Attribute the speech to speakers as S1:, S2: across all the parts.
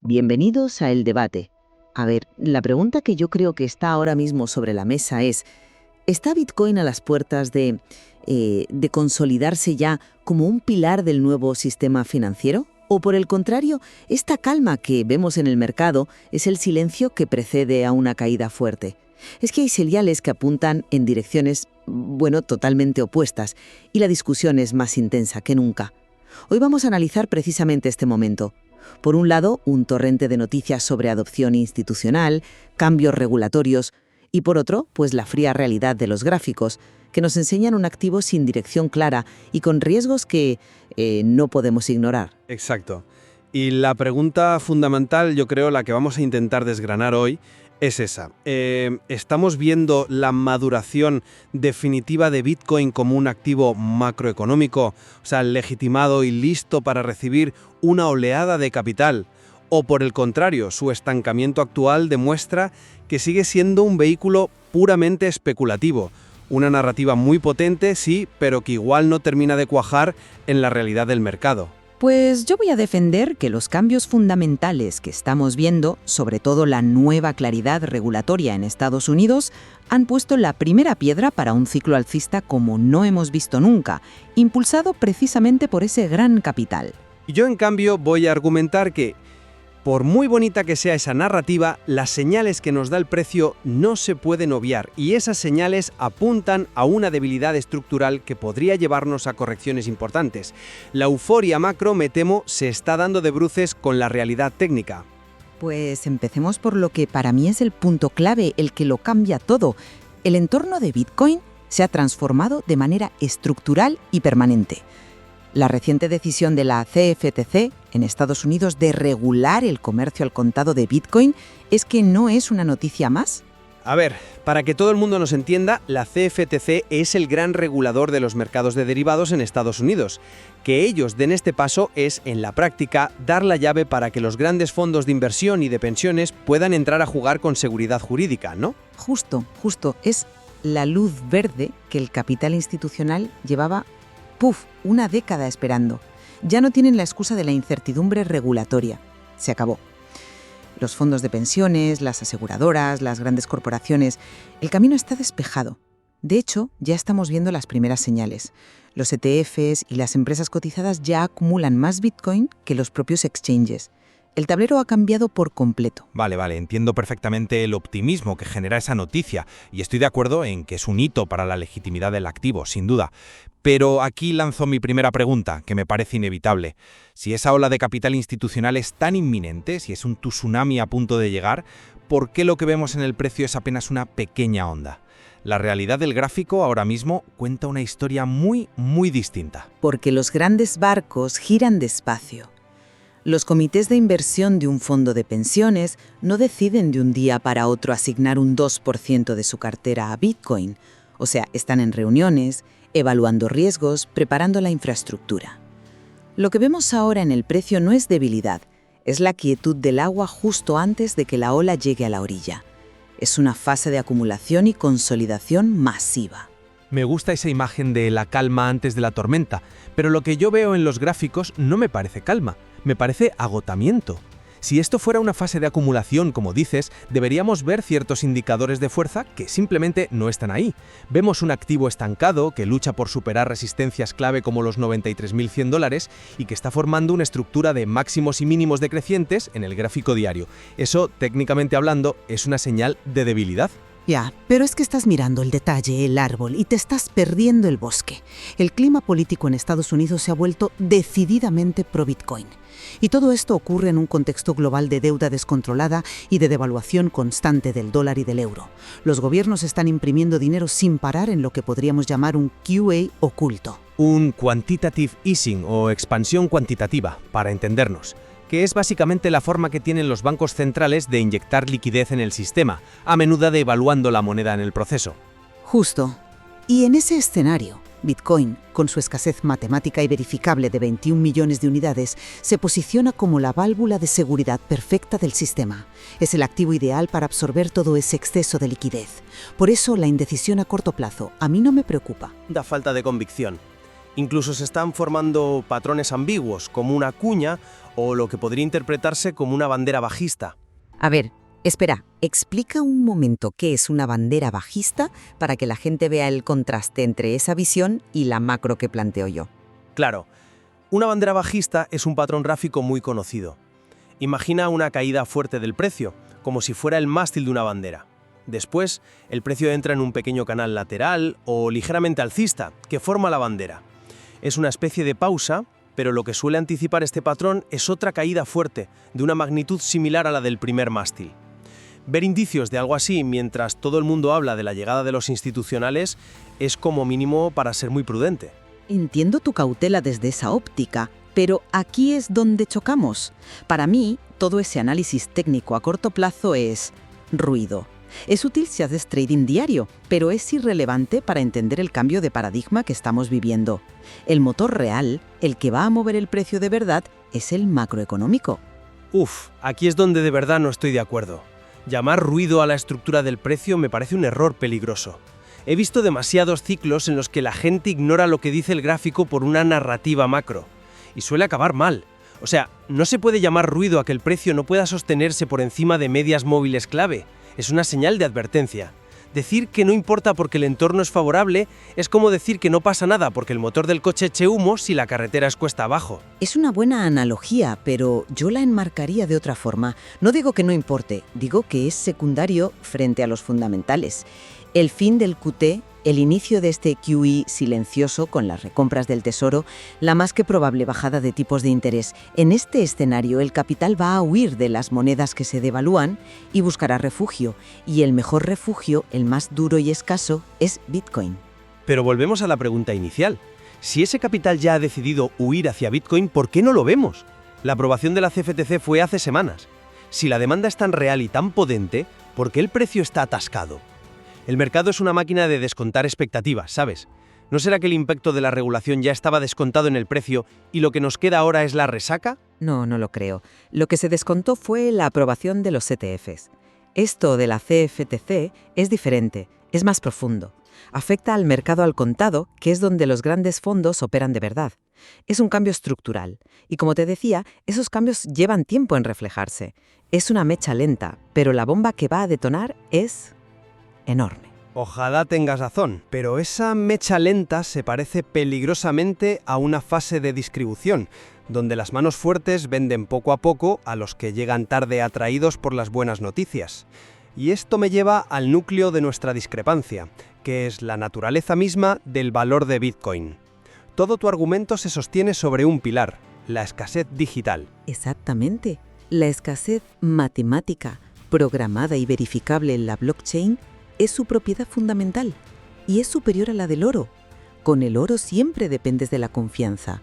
S1: Bienvenidos a El Debate. A ver, la pregunta que yo creo que está ahora mismo sobre la mesa es, ¿está Bitcoin a las puertas de consolidarse ya como un pilar del nuevo sistema financiero? ¿O por el contrario, esta calma que vemos en el mercado es el silencio que precede a una caída fuerte? Es que hay señales que apuntan en direcciones, bueno, totalmente opuestas, y la discusión es más intensa que nunca. Hoy vamos a analizar precisamente este momento. Por un lado, un torrente de noticias sobre adopción institucional, cambios regulatorios, y por otro, pues la fría realidad de los gráficos, que nos enseñan un activo sin dirección clara y con riesgos que no podemos ignorar.
S2: Exacto. Y la pregunta fundamental, yo creo, la que vamos a intentar desgranar hoy, es esa. ¿Estamos viendo la maduración definitiva de Bitcoin como un activo macroeconómico, o sea, legitimado y listo para recibir una oleada de capital? ¿O por el contrario, su estancamiento actual demuestra que sigue siendo un vehículo puramente especulativo? Una narrativa muy potente, sí, pero que igual no termina de cuajar en la realidad del mercado.
S3: Pues yo voy a defender que los cambios fundamentales que estamos viendo, sobre todo la nueva claridad regulatoria en Estados Unidos, han puesto la primera piedra para un ciclo alcista como no hemos visto nunca, impulsado precisamente por ese gran capital.
S2: Y yo, en cambio, voy a argumentar que, por muy bonita que sea esa narrativa, las señales que nos da el precio no se pueden obviar, y esas señales apuntan a una debilidad estructural que podría llevarnos a correcciones importantes. La euforia macro, me temo, se está dando de bruces con la realidad técnica.
S3: Pues empecemos por lo que para mí es el punto clave, el que lo cambia todo. El entorno de Bitcoin se ha transformado de manera estructural y permanente. La reciente decisión de la CFTC en Estados Unidos de regular el comercio al contado de Bitcoin es que no es una noticia más.
S2: A ver, para que todo el mundo nos entienda, la CFTC es el gran regulador de los mercados de derivados en Estados Unidos. Que ellos den este paso es, en la práctica, dar la llave para que los grandes fondos de inversión y de pensiones puedan entrar a jugar con seguridad jurídica, ¿no?
S3: Justo. Es la luz verde que el capital institucional llevaba una década esperando. Ya no tienen la excusa de la incertidumbre regulatoria. Se acabó. Los fondos de pensiones, las aseguradoras, las grandes corporaciones, el camino está despejado. De hecho, ya estamos viendo las primeras señales. Los ETFs y las empresas cotizadas ya acumulan más Bitcoin que los propios exchanges. El tablero ha cambiado por completo.
S4: Vale, entiendo perfectamente el optimismo que genera esa noticia y estoy de acuerdo en que es un hito para la legitimidad del activo, sin duda. Pero aquí lanzo mi primera pregunta, que me parece inevitable. Si esa ola de capital institucional es tan inminente, si es un tsunami a punto de llegar, ¿por qué lo que vemos en el precio es apenas una pequeña onda? La realidad del gráfico ahora mismo cuenta una historia muy distinta.
S3: Porque los grandes barcos giran despacio. Los comités de inversión de un fondo de pensiones no deciden de un día para otro asignar un 2% de su cartera a Bitcoin. O sea, están en reuniones, evaluando riesgos, preparando la infraestructura. Lo que vemos ahora en el precio no es debilidad, es la quietud del agua justo antes de que la ola llegue a la orilla. Es una fase de acumulación y consolidación masiva.
S4: Me gusta esa imagen de la calma antes de la tormenta, pero lo que yo veo en los gráficos no me parece calma, me parece agotamiento. Si esto fuera una fase de acumulación, como dices, deberíamos ver ciertos indicadores de fuerza que simplemente no están ahí. Vemos un activo estancado que lucha por superar resistencias clave como los $93.100 y que está formando una estructura de máximos y mínimos decrecientes en el gráfico diario. Eso, técnicamente hablando, es una señal de debilidad.
S5: Ya, pero es que estás mirando el detalle, el árbol, y te estás perdiendo el bosque. El clima político en Estados Unidos se ha vuelto decididamente pro-Bitcoin. Y todo esto ocurre en un contexto global de deuda descontrolada y de devaluación constante del dólar y del euro. Los gobiernos están imprimiendo dinero sin parar en lo que podríamos llamar un QE oculto.
S4: Un quantitative easing o expansión cuantitativa, para entendernos, que es básicamente la forma que tienen los bancos centrales de inyectar liquidez en el sistema, a menudo devaluando la moneda en el proceso.
S5: Justo. Y en ese escenario, Bitcoin, con su escasez matemática y verificable de 21 millones de unidades, se posiciona como la válvula de seguridad perfecta del sistema. Es el activo ideal para absorber todo ese exceso de liquidez. Por eso, la indecisión a corto plazo a mí no me preocupa.
S6: Da falta de convicción. Incluso se están formando patrones ambiguos, como una cuña o lo que podría interpretarse como una bandera bajista.
S3: A ver, espera, explica un momento qué es una bandera bajista para que la gente vea el contraste entre esa visión y la macro que planteo yo.
S6: Claro, una bandera bajista es un patrón gráfico muy conocido. Imagina una caída fuerte del precio, como si fuera el mástil de una bandera. Después, el precio entra en un pequeño canal lateral o ligeramente alcista, que forma la bandera. Es una especie de pausa, pero lo que suele anticipar este patrón es otra caída fuerte, de una magnitud similar a la del primer mástil. Ver indicios de algo así mientras todo el mundo habla de la llegada de los institucionales es como mínimo para ser muy prudente.
S3: Entiendo tu cautela desde esa óptica, pero aquí es donde chocamos. Para mí, todo ese análisis técnico a corto plazo es ruido. Es útil si haces trading diario, pero es irrelevante para entender el cambio de paradigma que estamos viviendo. El motor real, el que va a mover el precio de verdad, es el macroeconómico.
S6: Aquí es donde de verdad no estoy de acuerdo. Llamar ruido a la estructura del precio me parece un error peligroso. He visto demasiados ciclos en los que la gente ignora lo que dice el gráfico por una narrativa macro. Y suele acabar mal. O sea, no se puede llamar ruido a que el precio no pueda sostenerse por encima de medias móviles clave. Es una señal de advertencia. Decir que no importa porque el entorno es favorable es como decir que no pasa nada porque el motor del coche eche humo si la carretera es cuesta abajo.
S3: Es una buena analogía, pero yo la enmarcaría de otra forma. No digo que no importe, digo que es secundario frente a los fundamentales. El fin del QT, el inicio de este QE silencioso con las recompras del Tesoro, la más que probable bajada de tipos de interés. En este escenario, el capital va a huir de las monedas que se devalúan y buscará refugio. Y el mejor refugio, el más duro y escaso, es Bitcoin.
S6: Pero volvemos a la pregunta inicial. Si ese capital ya ha decidido huir hacia Bitcoin, ¿por qué no lo vemos? La aprobación de la CFTC fue hace semanas. Si la demanda es tan real y tan potente, ¿por qué el precio está atascado? El mercado es una máquina de descontar expectativas, ¿sabes? ¿No será que el impacto de la regulación ya estaba descontado en el precio y lo que nos queda ahora es la resaca?
S3: No, no lo creo. Lo que se descontó fue la aprobación de los ETFs. Esto de la CFTC es diferente, es más profundo. Afecta al mercado al contado, que es donde los grandes fondos operan de verdad. Es un cambio estructural. Y como te decía, esos cambios llevan tiempo en reflejarse. Es una mecha lenta, pero la bomba que va a detonar es enorme.
S2: Ojalá tengas razón, pero esa mecha lenta se parece peligrosamente a una fase de distribución, donde las manos fuertes venden poco a poco a los que llegan tarde atraídos por las buenas noticias. Y esto me lleva al núcleo de nuestra discrepancia, que es la naturaleza misma del valor de Bitcoin. Todo tu argumento se sostiene sobre un pilar, la escasez digital.
S3: Exactamente. La escasez matemática, programada y verificable en la blockchain, es su propiedad fundamental y es superior a la del oro. Con el oro siempre dependes de la confianza.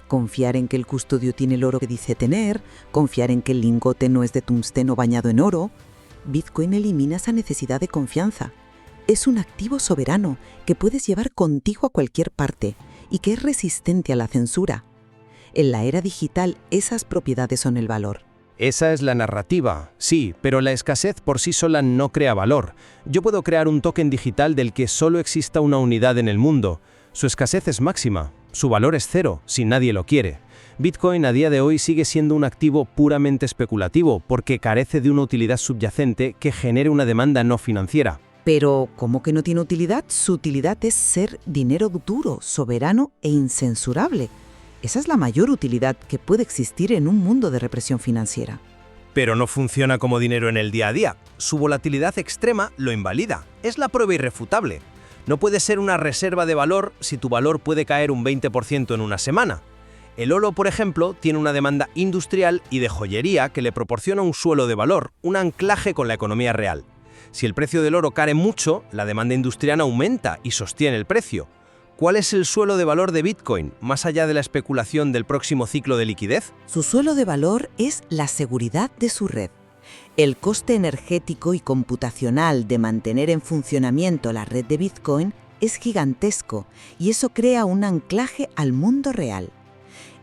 S3: Confiar en que el custodio tiene el oro que dice tener, confiar en que el lingote no es de tungsteno bañado en oro. Bitcoin elimina esa necesidad de confianza. Es un activo soberano que puedes llevar contigo a cualquier parte y que es resistente a la censura. En la era digital, esas propiedades son el valor.
S6: Esa es la narrativa, sí, pero la escasez por sí sola no crea valor. Yo puedo crear un token digital del que solo exista una unidad en el mundo. Su escasez es máxima, su valor es cero, si nadie lo quiere. Bitcoin a día de hoy sigue siendo un activo puramente especulativo porque carece de una utilidad subyacente que genere una demanda no financiera.
S3: Pero, ¿cómo que no tiene utilidad? Su utilidad es ser dinero duro, soberano e incensurable. Esa es la mayor utilidad que puede existir en un mundo de represión financiera.
S6: Pero no funciona como dinero en el día a día. Su volatilidad extrema lo invalida. Es la prueba irrefutable. No puede ser una reserva de valor si tu valor puede caer un 20% en una semana. El oro, por ejemplo, tiene una demanda industrial y de joyería que le proporciona un suelo de valor, un anclaje con la economía real. Si el precio del oro cae mucho, la demanda industrial aumenta y sostiene el precio. ¿Cuál es el suelo de valor de Bitcoin, más allá de la especulación del próximo ciclo de liquidez?
S3: Su suelo de valor es la seguridad de su red. El coste energético y computacional de mantener en funcionamiento la red de Bitcoin es gigantesco y eso crea un anclaje al mundo real.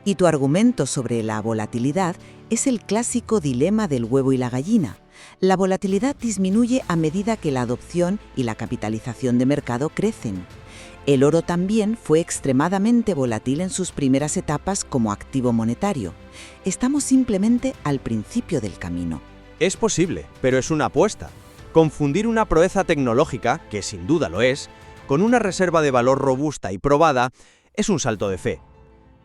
S3: Y tu argumento sobre la volatilidad es el clásico dilema del huevo y la gallina. La volatilidad disminuye a medida que la adopción y la capitalización de mercado crecen. El oro también fue extremadamente volátil en sus primeras etapas como activo monetario. Estamos simplemente al principio del camino.
S7: Es posible, pero es una apuesta. Confundir una proeza tecnológica, que sin duda lo es, con una reserva de valor robusta y probada, es un salto de fe.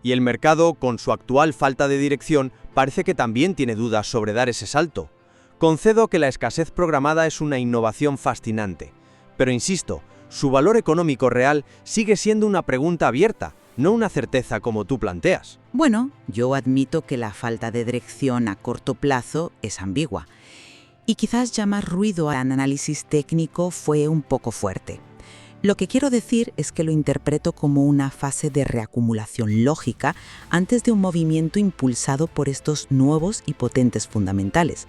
S7: Y el mercado, con su actual falta de dirección, parece que también tiene dudas sobre dar ese salto. Concedo que la escasez programada es una innovación fascinante, pero insisto, su valor económico real sigue siendo una pregunta abierta, no una certeza como tú planteas.
S3: Bueno, yo admito que la falta de dirección a corto plazo es ambigua. Y quizás llamar ruido al análisis técnico fue un poco fuerte. Lo que quiero decir es que lo interpreto como una fase de reacumulación lógica antes de un movimiento impulsado por estos nuevos y potentes fundamentales.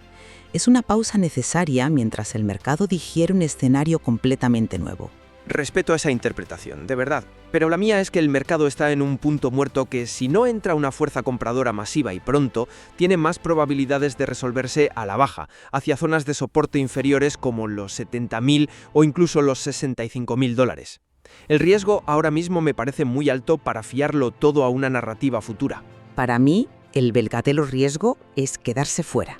S3: Es una pausa necesaria mientras el mercado digiere un escenario completamente nuevo.
S8: Respeto esa interpretación, de verdad. Pero la mía es que el mercado está en un punto muerto que, si no entra una fuerza compradora masiva y pronto, tiene más probabilidades de resolverse a la baja, hacia zonas de soporte inferiores como los 70.000 o incluso los 65.000 dólares. El riesgo ahora mismo me parece muy alto para fiarlo todo a una narrativa futura.
S3: Para mí, el verdadero riesgo es quedarse fuera.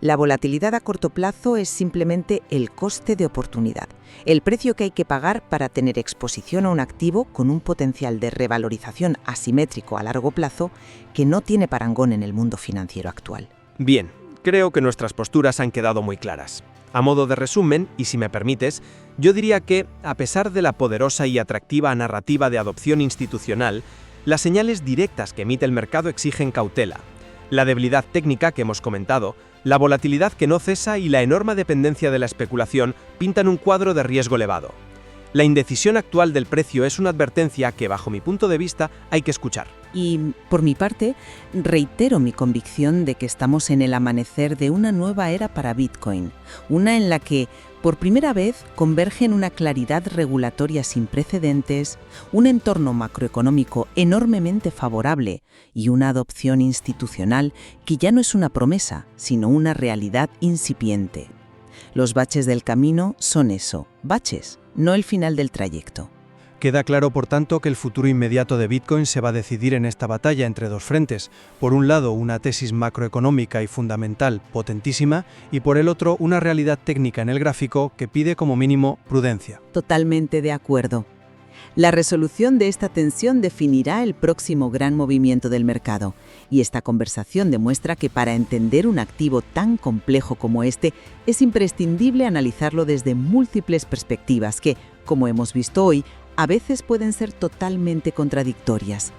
S3: La volatilidad a corto plazo es simplemente el coste de oportunidad, el precio que hay que pagar para tener exposición a un activo con un potencial de revalorización asimétrico a largo plazo que no tiene parangón en el mundo financiero actual.
S8: Bien, creo que nuestras posturas han quedado muy claras. A modo de resumen, y si me permites, yo diría que, a pesar de la poderosa y atractiva narrativa de adopción institucional, las señales directas que emite el mercado exigen cautela. La debilidad técnica que hemos comentado, la volatilidad que no cesa y la enorme dependencia de la especulación pintan un cuadro de riesgo elevado. La indecisión actual del precio es una advertencia que, bajo mi punto de vista, hay que escuchar.
S3: Y, por mi parte, reitero mi convicción de que estamos en el amanecer de una nueva era para Bitcoin, una en la que, por primera vez, convergen una claridad regulatoria sin precedentes, un entorno macroeconómico enormemente favorable y una adopción institucional que ya no es una promesa, sino una realidad incipiente. Los baches del camino son eso, baches, no el final del trayecto.
S2: Queda claro, por tanto, que el futuro inmediato de Bitcoin se va a decidir en esta batalla entre dos frentes. Por un lado, una tesis macroeconómica y fundamental potentísima, y por el otro, una realidad técnica en el gráfico que pide como mínimo prudencia.
S3: Totalmente de acuerdo. La resolución de esta tensión definirá el próximo gran movimiento del mercado, y esta conversación demuestra que para entender un activo tan complejo como este, es imprescindible analizarlo desde múltiples perspectivas que, como hemos visto hoy, a veces pueden ser totalmente contradictorias.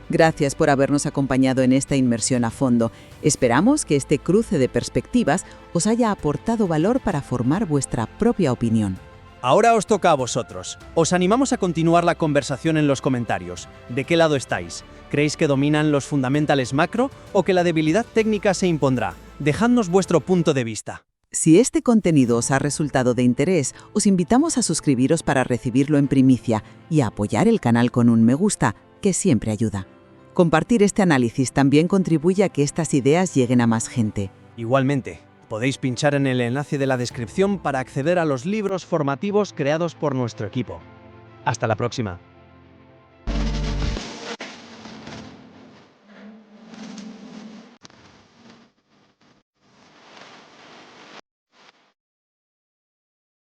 S3: Gracias por habernos acompañado en esta inmersión a fondo. Esperamos que este cruce de perspectivas os haya aportado valor para formar vuestra propia opinión.
S6: Ahora os toca a vosotros. Os animamos a continuar la conversación en los comentarios. ¿De qué lado estáis? ¿Creéis que dominan los fundamentales macro o que la debilidad técnica se impondrá? Dejadnos vuestro punto de vista.
S3: Si este contenido os ha resultado de interés, os invitamos a suscribiros para recibirlo en primicia y a apoyar el canal con un me gusta, que siempre ayuda. Compartir este análisis también contribuye a que estas ideas lleguen a más gente.
S6: Igualmente, podéis pinchar en el enlace de la descripción para acceder a los libros formativos creados por nuestro equipo. Hasta la próxima.